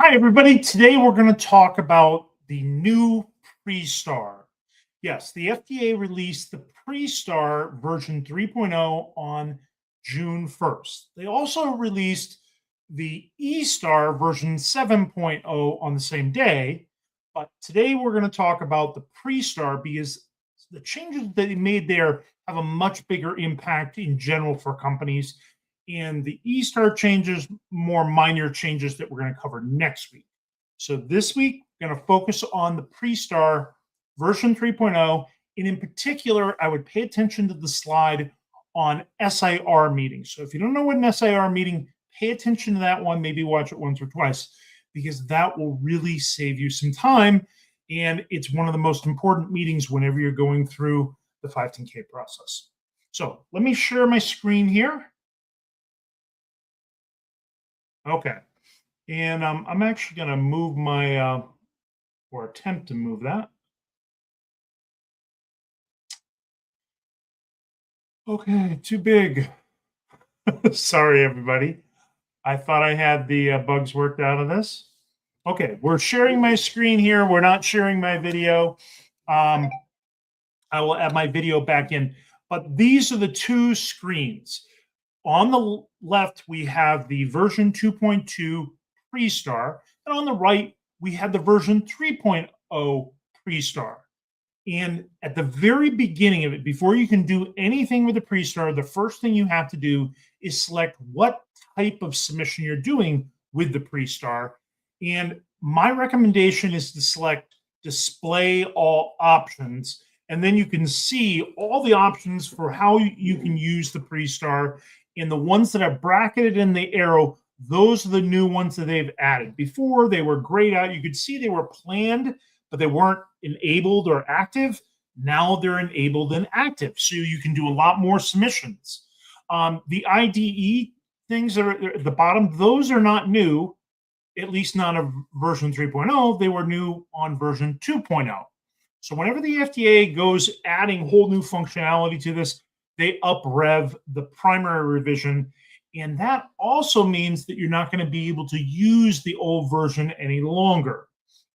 Hi, everybody. Today we're going to talk about the new PreSTAR. Yes, the FDA released the PreSTAR version 3.0 on June 1st. They also released the eSTAR version 7.0 on the same day. But today we're going to talk about the PreSTAR because the changes that they made there have a much bigger impact in general for companies, and the eSTAR changes, more minor changes that we're going to cover next week. So this week, we're going to focus on the PreSTAR version 3.0. And in particular, I would pay attention to the slide on SIR meetings. So if you don't know what an SIR meeting, pay attention to that one, maybe watch it once or twice, because that will really save you some time. And it's one of the most important meetings whenever you're going through the 510K process. So let me share my screen here. Okay. And I'm actually going to move my, or attempt to move that. Okay, too big. Sorry, everybody. I thought I had the bugs worked out of this. Okay, we're sharing my screen here. We're not sharing my video. I will add my video back in. But these are the two screens. On the left, we have the version 2.2 PreSTAR, and on the right, we have the version 3.0 PreSTAR. And at the very beginning of it, before you can do anything with the PreSTAR, the first thing you have to do is select what type of submission you're doing with the PreSTAR. And my recommendation is to select display all options. And then you can see all the options for how you can use the PreSTAR. And the ones that are bracketed in the arrow, those are the new ones that they've added. Before, they were grayed out. You could see they were planned, but they weren't enabled or active. Now they're enabled and active. So you can do a lot more submissions. The IDE things that are at the bottom, those are not new, at least not of version 3.0. They were new on version 2.0. So whenever the FDA goes adding whole new functionality to this, they up-rev the primary revision. And that also means that you're not going to be able to use the old version any longer.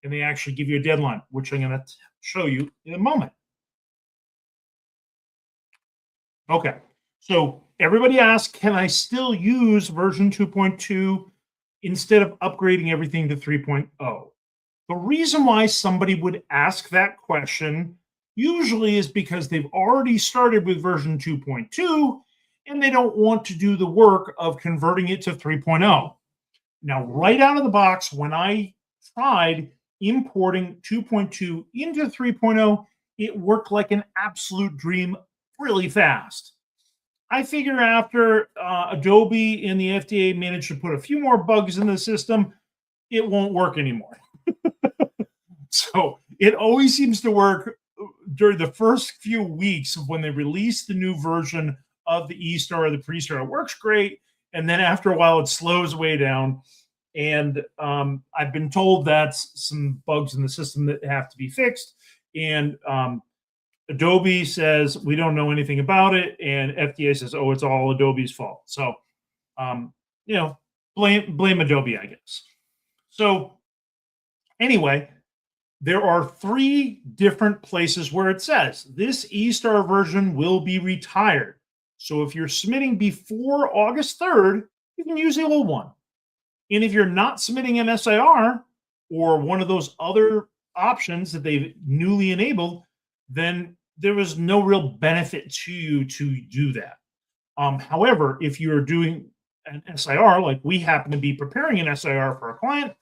And they actually give you a deadline, which I'm going to show you in a moment. Okay, so everybody asks, can I still use version 2.2 instead of upgrading everything to 3.0? The reason why somebody would ask that question usually is because they've already started with version 2.2 and they don't want to do the work of converting it to 3.0. Now, right out of the box, when I tried importing 2.2 into 3.0, it worked like an absolute dream really fast. I figure after Adobe and the FDA managed to put a few more bugs in the system, it won't work anymore. So it always seems to work during the first few weeks of when they release the new version of the eSTAR or the PreSTAR. It works great. And then after a while, it slows way down. And I've been told that's some bugs in the system that have to be fixed. And Adobe says, we don't know anything about it. And FDA says, oh, it's all Adobe's fault. So, blame Adobe, I guess. So anyway, there are three different places where it says this eSTAR version will be retired. So if you're submitting before August 3rd, you can use the old one. And if you're not submitting an SIR or one of those other options that they've newly enabled, then there was no real benefit to you to do that. However, if you're doing an SIR, like we happen to be preparing an SIR for a client,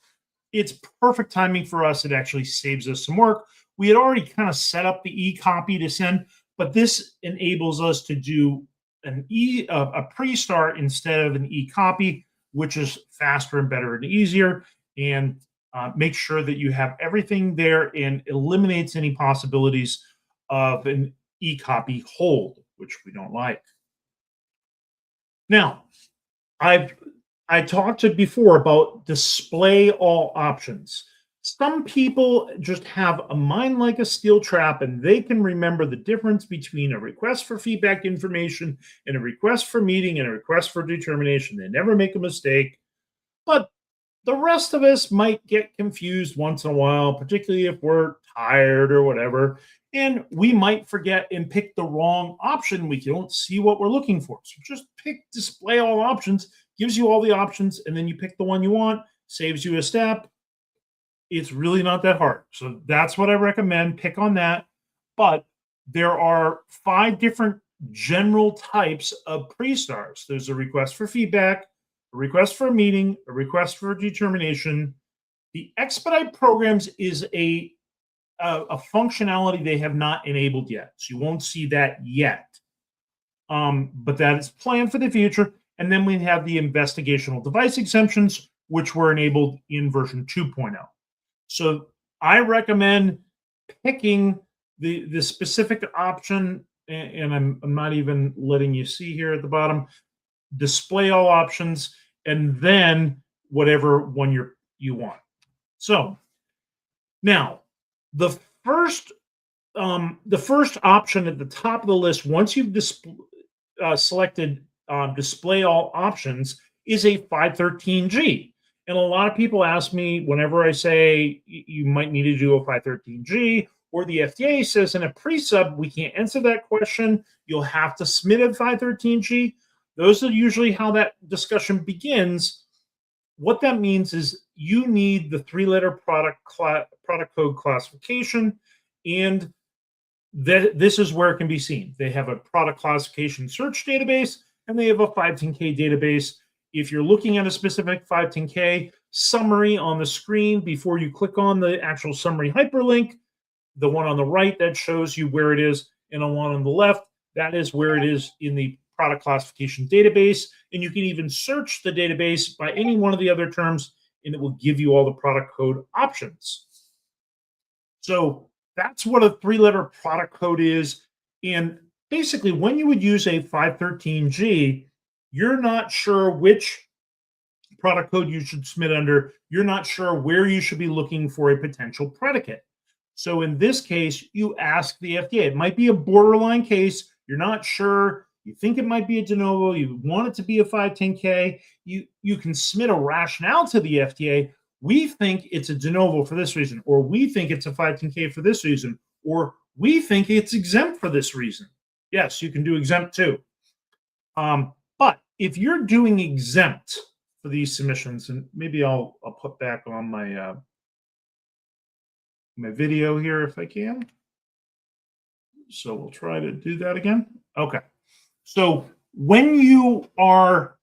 it's perfect timing for us. It actually saves us some work. We had already kind of set up the e-copy to send, but this enables us to do a PreSTAR instead of an e-copy, which is faster and better and easier, and make sure that you have everything there and eliminates any possibilities of an e-copy hold, which we don't like. Now, I talked to before about display all options. Some people just have a mind like a steel trap and they can remember the difference between a request for feedback information and a request for meeting and a request for determination. They never make a mistake. But The rest of us might get confused once in a while, particularly if we're tired or whatever, and we might forget and pick the wrong option. We don't see what we're looking for. So just pick display all options, gives you all the options, and then you pick the one you want, saves you a step. It's really not that hard. So that's what I recommend. Pick on that. But there are 5 different general types of pre-stars. There's a request for feedback, a request for a meeting, a request for determination. The expedite programs is a functionality they have not enabled yet. So you won't see that yet. But that is planned for the future. And then we have the investigational device exemptions, which were enabled in version 2.0. So I recommend picking the specific option, and I'm not even letting you see here at the bottom. Display all options, and then whatever one you want. So now the first the first option at the top of the list, once you've selected display all options, is a 513G. And a lot of people ask me whenever I say you might need to do a 513G, or the FDA says in a pre-sub, we can't answer that question. You'll have to submit a 513G. Those are usually how that discussion begins. What that means is you need the 3-letter product code classification, and this is where it can be seen. They have a product classification search database, and they have a 510K database. If you're looking at a specific 510K summary on the screen, before you click on the actual summary hyperlink, the one on the right that shows you where it is, and the one on the left, that is where it is in the product classification database. And you can even search the database by any one of the other terms, and it will give you all the product code options. So that's what a 3-letter product code is. And basically, when you would use a 513G, you're not sure which product code you should submit under. You're not sure where you should be looking for a potential predicate. So in this case, you ask the FDA. It might be a borderline case. You're not sure. You think it might be a de novo. You want it to be a 510K. You can submit a rationale to the FDA. We think it's a de novo for this reason, or we think it's a 510K for this reason, or we think it's exempt for this reason. Yes, you can do exempt too. But if you're doing exempt for these submissions, and maybe I'll put back on my my video here if I can. So we'll try to do that again. Okay. So when you are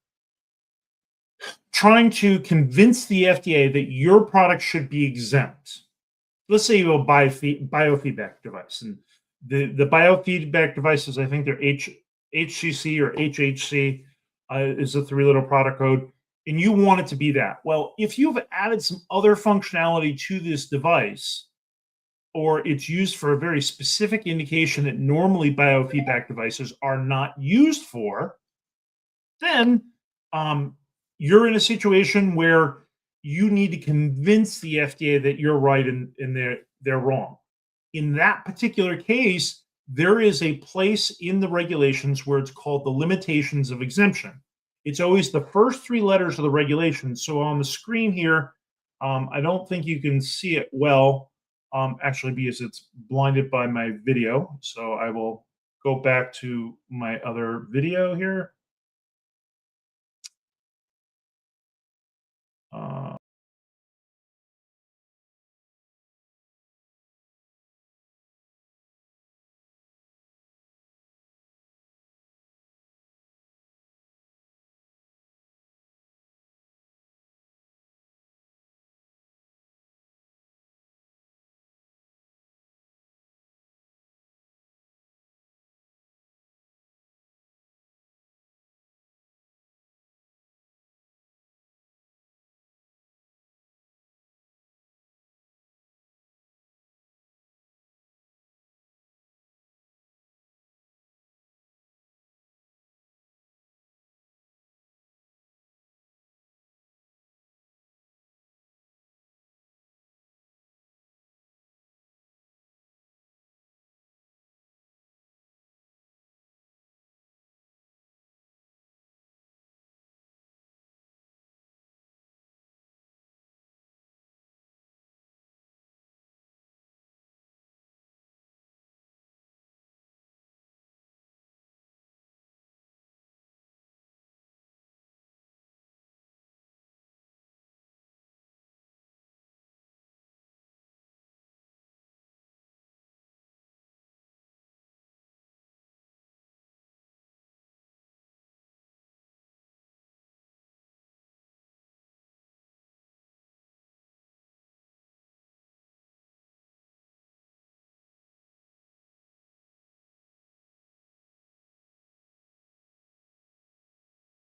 trying to convince the FDA that your product should be exempt, let's say you have a biofeedback device, and the biofeedback devices, I think they're HCC or HHC is a 3-letter product code, and you want it to be that. Well, if you've added some other functionality to this device, or it's used for a very specific indication that normally biofeedback devices are not used for, then you're in a situation where you need to convince the FDA that you're right and they're wrong. In that particular case, there is a place in the regulations where it's called the limitations of exemption. It's always the first 3 letters of the regulation. So on the screen here, I don't think you can see it well, actually, because it's blinded by my video. So I will go back to my other video here.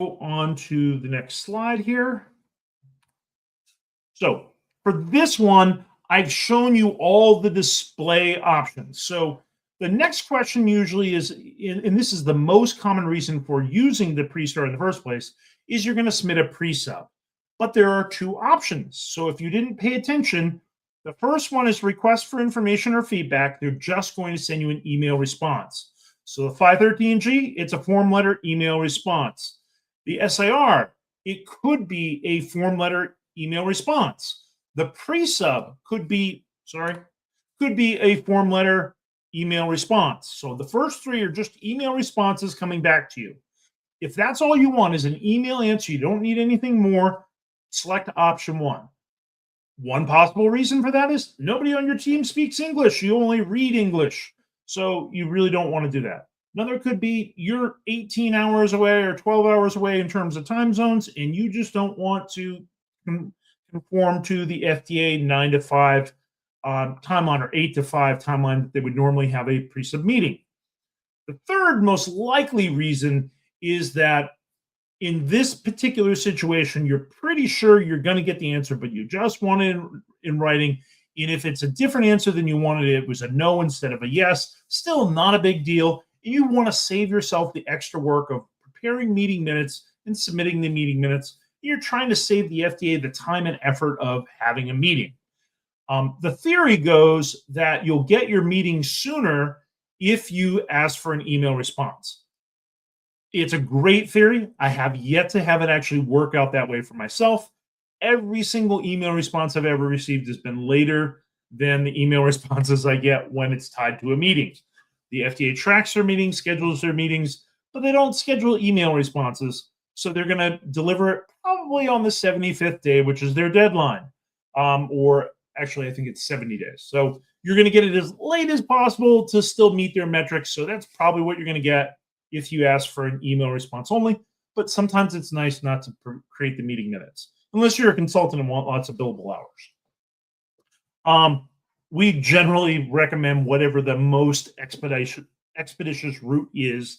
go on to the next slide here. So for this one, I've shown you all the display options. So the next question usually is, and this is the most common reason for using the PreSTAR in the first place, is you're going to submit a pre-sub. But there are two options. So if you didn't pay attention, the first one is request for information or feedback. They're just going to send you an email response. So the 513G, it's a form letter email response. The SIR, it could be a form letter email response. The pre-sub could be a form letter email response. So the first three are just email responses coming back to you. If that's all you want is an email answer, you don't need anything more, select option one. One possible reason for that is nobody on your team speaks English. You only read English. So you really don't want to do that. Another could be you're 18 hours away or 12 hours away in terms of time zones, and you just don't want to conform to the FDA 9 to 5 timeline or 8 to 5 timeline they would normally have a pre-sub meeting. The third most likely reason is that in this particular situation, you're pretty sure you're going to get the answer, but you just want it in writing. And if it's a different answer than you wanted, it was a no instead of a yes, still not a big deal. You want to save yourself the extra work of preparing meeting minutes and submitting the meeting minutes. You're trying to save the FDA the time and effort of having a meeting. The theory goes that you'll get your meeting sooner if you ask for an email response. It's a great theory. I have yet to have it actually work out that way for myself. Every single email response I've ever received has been later than the email responses I get when it's tied to a meeting. The FDA tracks their meetings, schedules their meetings, but they don't schedule email responses. So they're going to deliver it probably on the 75th day, which is their deadline. Or actually, I think it's 70 days. So you're going to get it as late as possible to still meet their metrics. So that's probably what you're going to get if you ask for an email response only. But sometimes it's nice not to create the meeting minutes, unless you're a consultant and want lots of billable hours. We generally recommend whatever the most expeditious route is.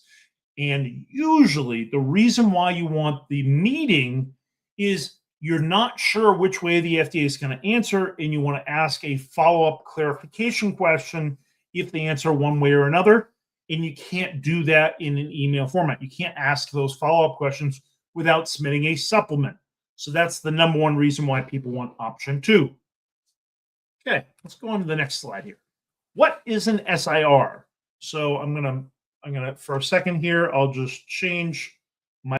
And usually the reason why you want the meeting is you're not sure which way the FDA is going to answer, and you want to ask a follow-up clarification question if they answer one way or another. And you can't do that in an email format. You can't ask those follow-up questions without submitting a supplement. So that's the number one reason why people want option two. Okay, let's go on to the next slide here. What is an SIR? So I'm gonna for a second here, I'll just change my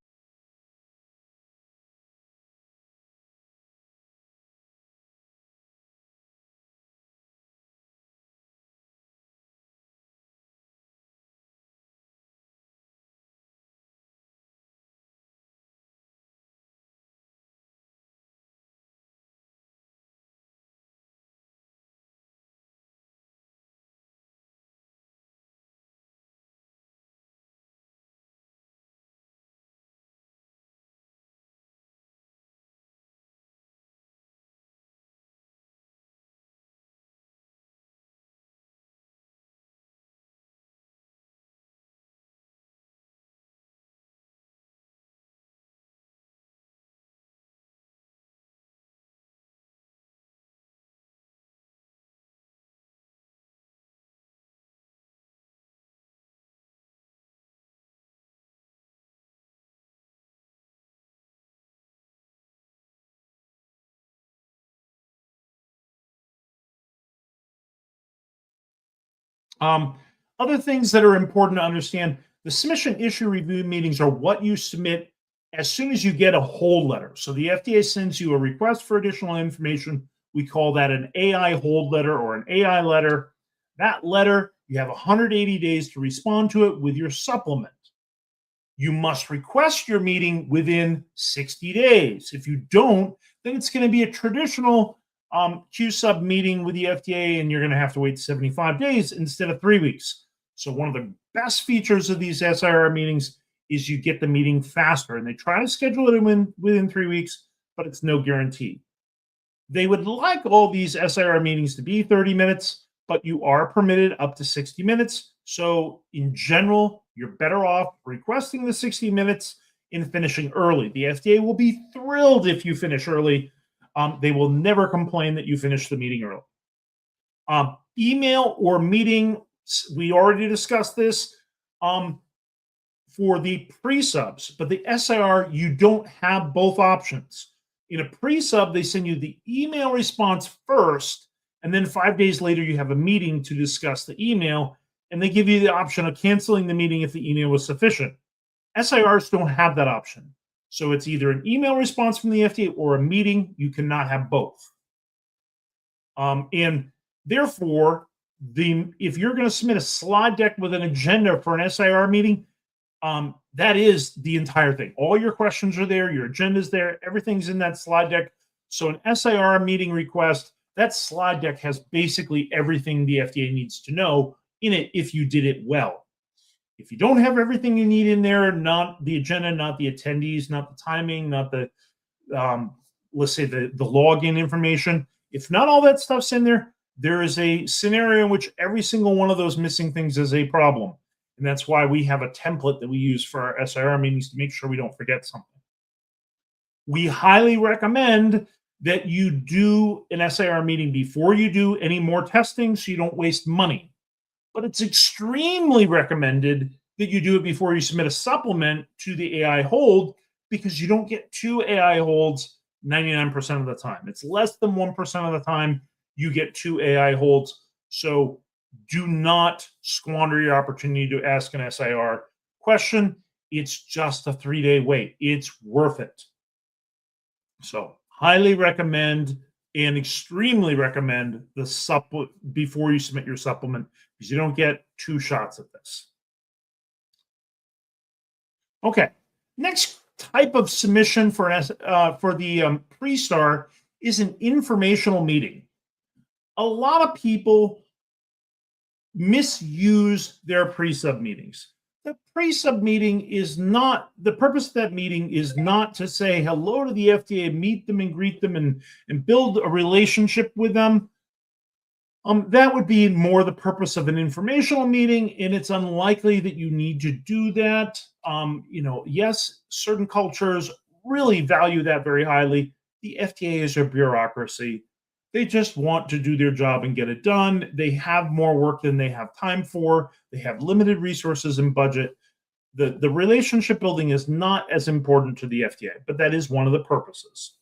other things that are important to understand. The submission issue review meetings are what you submit as soon as you get a hold letter. So the FDA sends you a request for additional information. We call that an AI hold letter or an AI letter. That letter, you have 180 days to respond to it with your supplement. You must request your meeting within 60 days. If you don't, then it's going to be a traditional Q-sub meeting with the FDA, and you're going to have to wait 75 days instead of 3 weeks. So one of the best features of these SIR meetings is you get the meeting faster, and they try to schedule it within 3 weeks, but it's no guarantee. They would like all these SIR meetings to be 30 minutes, but you are permitted up to 60 minutes. So in general, you're better off requesting the 60 minutes in finishing early. The FDA will be thrilled if you finish early. They will never complain that you finish the meeting early. Email or meeting, we already discussed this for the pre-subs, but the SIR, you don't have both options. In a pre-sub, they send you the email response first, and then 5 days later, you have a meeting to discuss the email, and they give you the option of canceling the meeting if the email was sufficient. SIRs don't have that option. So it's either an email response from the FDA or a meeting. You cannot have both. And therefore, if you're going to submit a slide deck with an agenda for an SIR meeting, that is the entire thing. All your questions are there, your agenda's there, everything's in that slide deck. So an SIR meeting request, that slide deck has basically everything the FDA needs to know in it if you did it well. If you don't have everything you need in there, not the agenda, not the attendees, not the timing, not the, let's say the login information, if not all that stuff's in there, there is a scenario in which every single one of those missing things is a problem. And that's why we have a template that we use for our SIR meetings to make sure we don't forget something. We highly recommend that you do an SIR meeting before you do any more testing so you don't waste money. But it's extremely recommended that you do it before you submit a supplement to the AI hold, because you don't get 2 AI holds 99% of the time. It's less than 1% of the time you get 2 AI holds. So do not squander your opportunity to ask an SIR question. It's just a 3-day wait. It's worth it. So highly recommend and extremely recommend the before you submit your supplement, because you don't get 2 shots at this. Okay, next type of submission for the PreSTAR is an informational meeting. A lot of people misuse their pre-sub meetings. The pre-sub meeting is not, the purpose of that meeting is not to say hello to the FDA, meet them and greet them and build a relationship with them. That would be more the purpose of an informational meeting, and it's unlikely that you need to do that. Yes, certain cultures really value that very highly. The FDA is a bureaucracy. They just want to do their job and get it done. They have more work than they have time for. They have limited resources and budget. The relationship building is not as important to the FDA, but that is one of the purposes.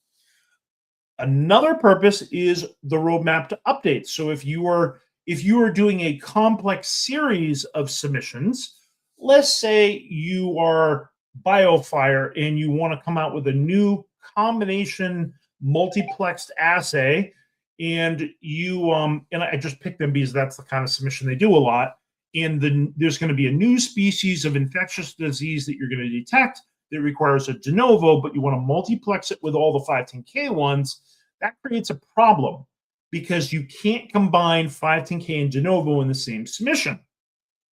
Another purpose is the roadmap to updates. So if you are doing a complex series of submissions, let's say you are BioFire and you want to come out with a new combination multiplexed assay, and you and I just picked them because that's the kind of submission they do a lot. And there's going to be a new species of infectious disease that you're going to detect that requires a de novo, but you want to multiplex it with all the 510K ones. That creates a problem because you can't combine 510K and de novo in the same submission.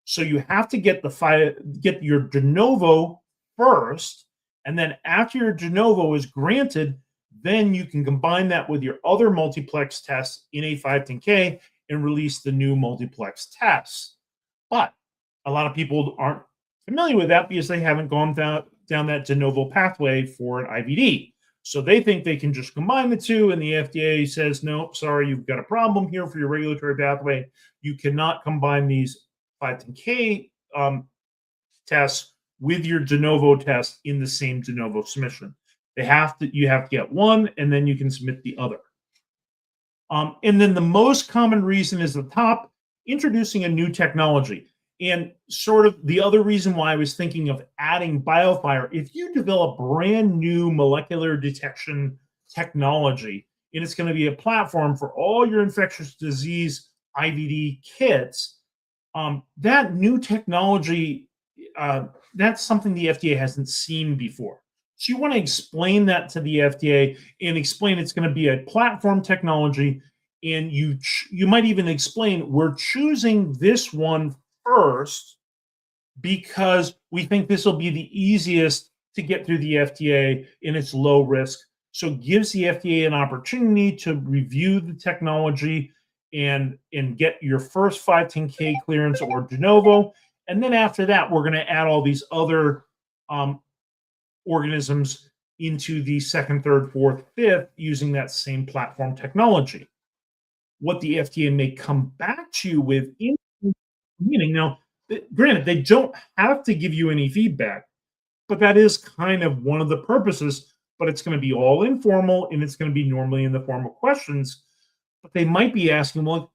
So you have to get your de novo first, and then after your de novo is granted, then you can combine that with your other multiplex tests in a 510K and release the new multiplex tests. But a lot of people aren't familiar with that because they haven't gone down that de novo pathway for an IVD. So they think they can just combine the two, and the FDA says, no, sorry, you've got a problem here for your regulatory pathway. You cannot combine these 510K tests with your de novo test in the same de novo submission. You have to get one, and then you can submit the other. And then the most common reason is the top, introducing a new technology. And sort of the other reason why I was thinking of adding BioFire, if you develop brand new molecular detection technology, and it's going to be a platform for all your infectious disease IVD kits, that new technology, that's something the FDA hasn't seen before. So you want to explain that to the FDA and explain it's going to be a platform technology. And you might even explain, we're choosing this one first because we think this will be the easiest to get through the FDA and it's low risk. So it gives the FDA an opportunity to review the technology and get your first 510K clearance or de novo. And then after that, we're going to add all these other organisms into the second, third, fourth, fifth using that same platform technology. What the FDA may come back to you with in meaning now, granted, they don't have to give you any feedback, but that is kind of one of the purposes. But it's going to be all informal and it's going to be normally in the form of questions. But they might be asking, well,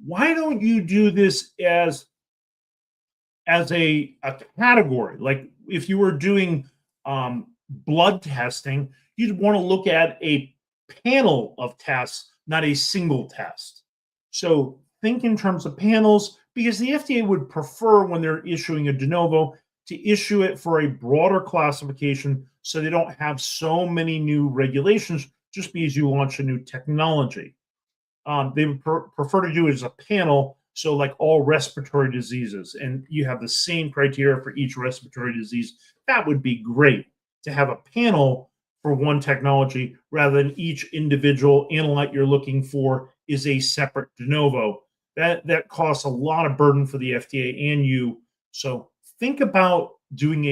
why don't you do this as a category? Like if you were doing blood testing, you'd want to look at a panel of tests, not a single test. So think in terms of panels, because the FDA would prefer when they're issuing a de novo to issue it for a broader classification so they don't have so many new regulations just because you launch a new technology. They would prefer to do it as a panel, so like all respiratory diseases, and you have the same criteria for each respiratory disease. That would be great to have a panel for one technology rather than each individual analyte you're looking for is a separate de novo. That costs a lot of burden for the FDA and you. So think about doing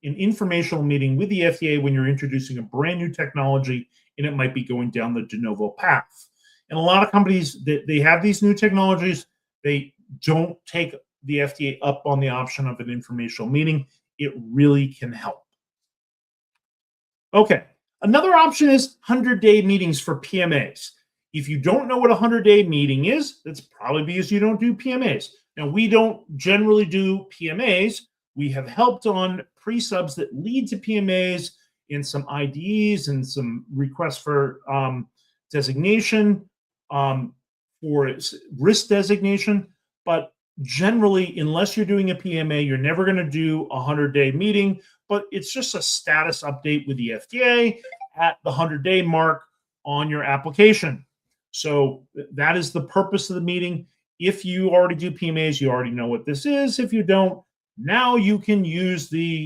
an informational meeting with the FDA when you're introducing a brand new technology, and it might be going down the de novo path. And a lot of companies, they have these new technologies. They don't take the FDA up on the option of an informational meeting. It really can help. Okay. Another option is 100-day meetings for PMAs. If you don't know what a 100-day meeting is, that's probably because you don't do PMAs. Now, we don't generally do PMAs. We have helped on pre-subs that lead to PMAs in some IDs and some requests for designation, for risk designation. But generally, unless you're doing a PMA, you're never going to do a 100-day meeting, but it's just a status update with the FDA at the 100-day mark on your application. So that is the purpose of the meeting. If you already do PMAs, you already know what this is. If you don't, now you can use this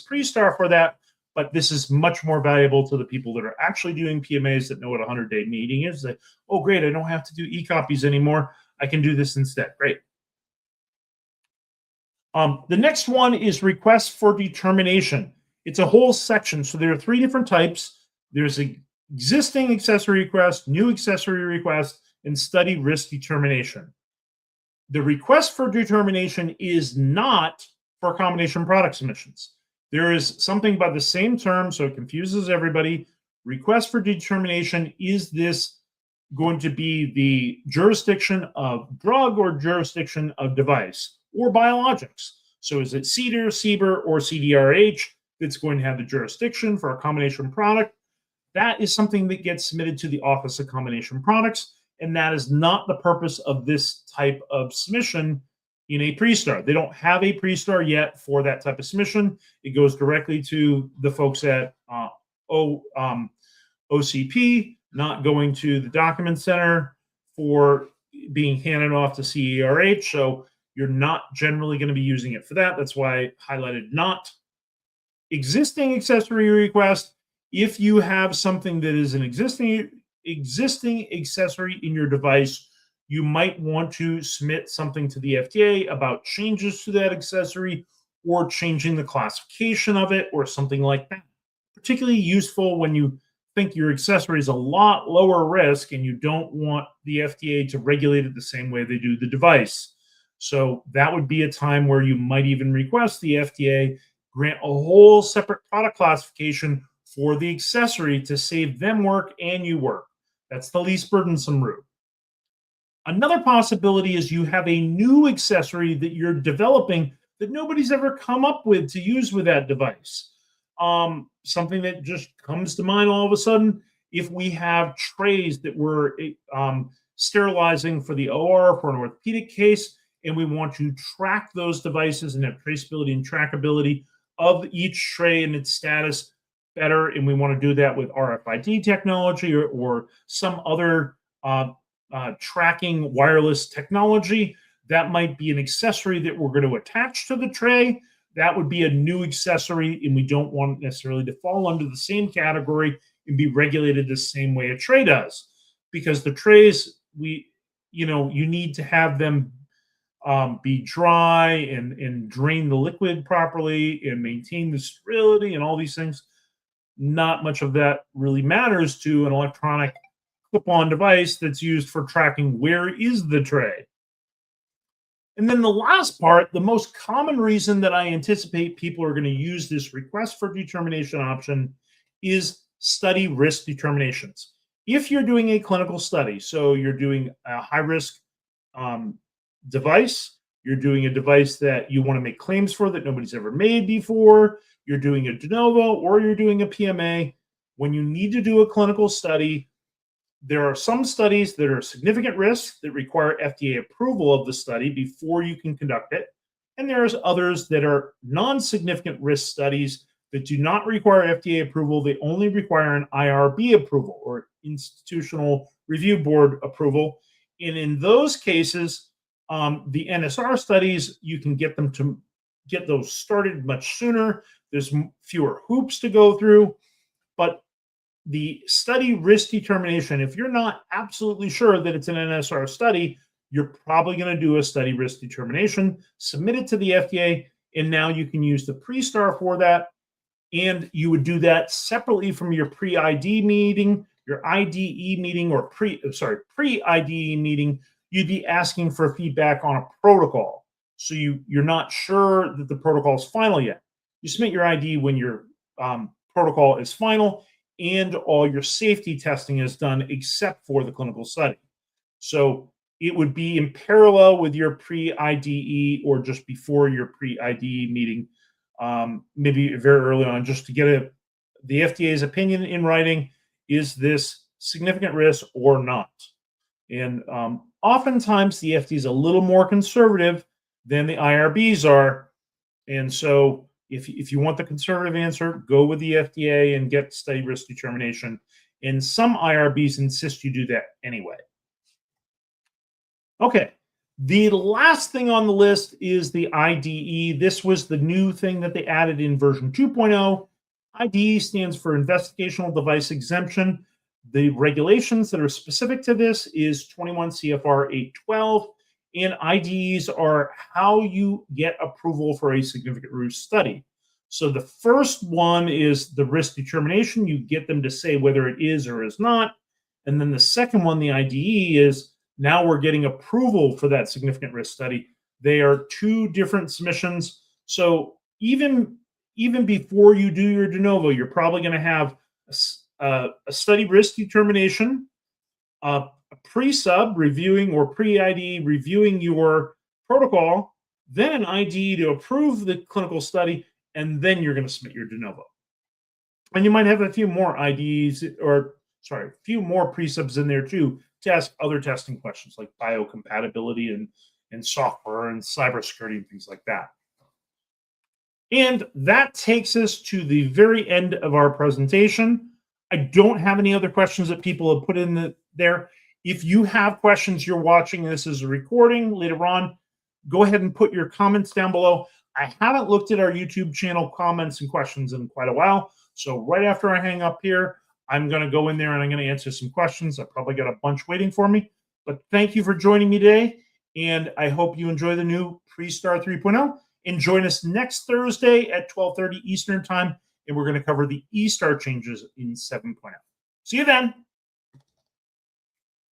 PreSTAR for that. But this is much more valuable to the people that are actually doing PMAs that know what a 100-day meeting is. That, oh, great, I don't have to do e-copies anymore. I can do this instead. Great. The next one is requests for determination. It's a whole section. So there are 3 different types. There's existing accessory request, new accessory request, and study risk determination. The request for determination is not for combination product submissions. There is something by the same term, so it confuses everybody. Request for determination, is this going to be the jurisdiction of drug or jurisdiction of device or biologics? So is it CDER, CBER, or CDRH that's going to have the jurisdiction for a combination product? That is something that gets submitted to the Office of Combination Products, and that is not the purpose of this type of submission in a PreSTAR. They don't have a PreSTAR yet for that type of submission. It goes directly to the folks at OCP, not going to the document center for being handed off to CERH. So you're not generally going to be using it for that. That's why I highlighted not. Existing accessory request. If you have something that is an existing accessory in your device, you might want to submit something to the FDA about changes to that accessory or changing the classification of it or something like that. Particularly useful when you think your accessory is a lot lower risk and you don't want the FDA to regulate it the same way they do the device. So that would be a time where you might even request the FDA grant a whole separate product classification for the accessory to save them work and you work. That's the least burdensome route. Another possibility is you have a new accessory that you're developing that nobody's ever come up with to use with that device. Something that just comes to mind all of a sudden, if we have trays that we're sterilizing for the OR for an orthopedic case, and we want to track those devices and have traceability and trackability of each tray and its status better, and we want to do that with RFID technology or some other tracking wireless technology, that might be an accessory that we're going to attach to the tray. That would be a new accessory, and we don't want it necessarily to fall under the same category and be regulated the same way a tray does, because the trays, you need to have them be dry and drain the liquid properly and maintain the sterility and all these things. Not much of that really matters to an electronic clip-on device that's used for tracking where is the tray. And then the last part, the most common reason that I anticipate people are going to use this request for determination option is study risk determinations. If you're doing a clinical study, so you're doing a high-risk device, you're doing a device that you want to make claims for that nobody's ever made before, you're doing a de novo, or you're doing a PMA, when you need to do a clinical study, there are some studies that are significant risk that require FDA approval of the study before you can conduct it. And there's others that are non-significant risk studies that do not require FDA approval. They only require an IRB approval or Institutional Review Board approval. And in those cases, the NSR studies, you can get them to get those started much sooner. There's fewer hoops to go through. But the study risk determination, if you're not absolutely sure that it's an NSR study, you're probably going to do a study risk determination, submit it to the FDA, and now you can use the PreSTAR for that. And you would do that separately from your pre-ID meeting, your IDE meeting, or pre-IDE meeting. You'd be asking for feedback on a protocol. So you're not sure that the protocol is final yet. You submit your ID when your protocol is final and all your safety testing is done except for the clinical study. So it would be in parallel with your pre-IDE or just before your pre-IDE meeting, maybe very early on, just to get the FDA's opinion in writing. Is this significant risk or not? And oftentimes the FDA is a little more conservative than the IRBs are. And so if you want the conservative answer, go with the FDA and get study risk determination. And some IRBs insist you do that anyway. Okay, the last thing on the list is the IDE. This was the new thing that they added in version 2.0. IDE stands for Investigational Device Exemption. The regulations that are specific to this is 21 CFR 812. And IDEs are how you get approval for a significant risk study. So the first one is the risk determination. You get them to say whether it is or is not. And then the second one, the IDE, is now we're getting approval for that significant risk study. They are two different submissions. So even before you do your de novo, you're probably going to have a study risk determination, a pre-sub reviewing or pre-IDE reviewing your protocol, then an IDE to approve the clinical study, and then you're going to submit your de novo. And you might have a few more IDEs, a few more pre-subs in there too, to ask other testing questions like biocompatibility and software and cybersecurity and things like that. And that takes us to the very end of our presentation. I don't have any other questions that people have put in there. If you have questions, you're watching this as a recording later on, go ahead and put your comments down below. I haven't looked at our YouTube channel comments and questions in quite a while. So right after I hang up here, I'm going to go in there and I'm going to answer some questions. I probably got a bunch waiting for me. But thank you for joining me today. And I hope you enjoy the new PreSTAR 3.0. And join us next Thursday at 12:30 Eastern Time. And we're going to cover the eSTAR changes in 7.0. See you then.